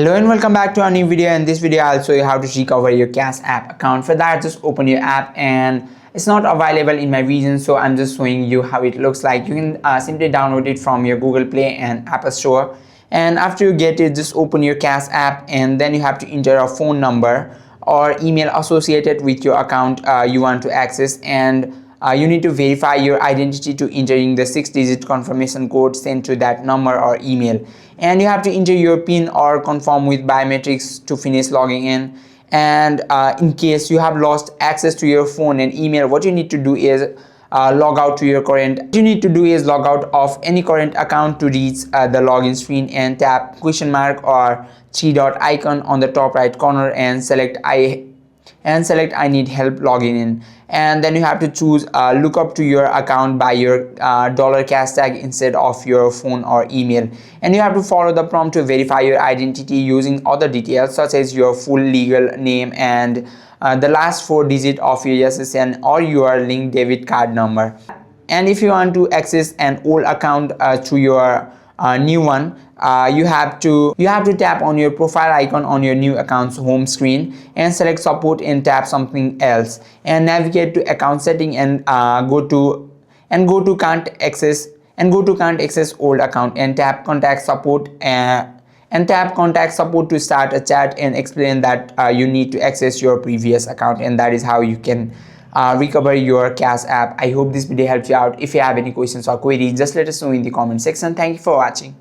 Hello and welcome back to a new video. In this video I'll show you how to recover your Cash App account. For that, just open your app, and it's not available in my region, so I'm just showing you how it looks like. You can simply download it from your Google Play and App Store, and after you get it, just open your Cash App, and then you have to enter a phone number or email associated with your account you want to access, and you need to verify your identity to entering the 6-digit confirmation code sent to that number or email, and you have to enter your PIN or confirm with biometrics to finish logging in. And in case you have lost access to your phone and email, what you need to do is log out to your current. What you need to do is log out of any current account to reach the login screen, and tap question mark or three dot icon on the top right corner and select I need help logging in, and then you have to choose look up to your account by your dollar cash tag instead of your phone or email, and you have to follow the prompt to verify your identity using other details such as your full legal name and the last 4 digits of your SSN or your linked debit card number. And if you want to access an old account through your new one, you have to tap on your profile icon on your new account's home screen and select support and tap something else, and navigate to account setting and go to can't access old account, and tap contact support to start a chat and explain that you need to access your previous account, and that is how you can recover your Cash App. I hope this video helped you out. If you have any questions or queries, just let us know in the comment section. Thank you for watching.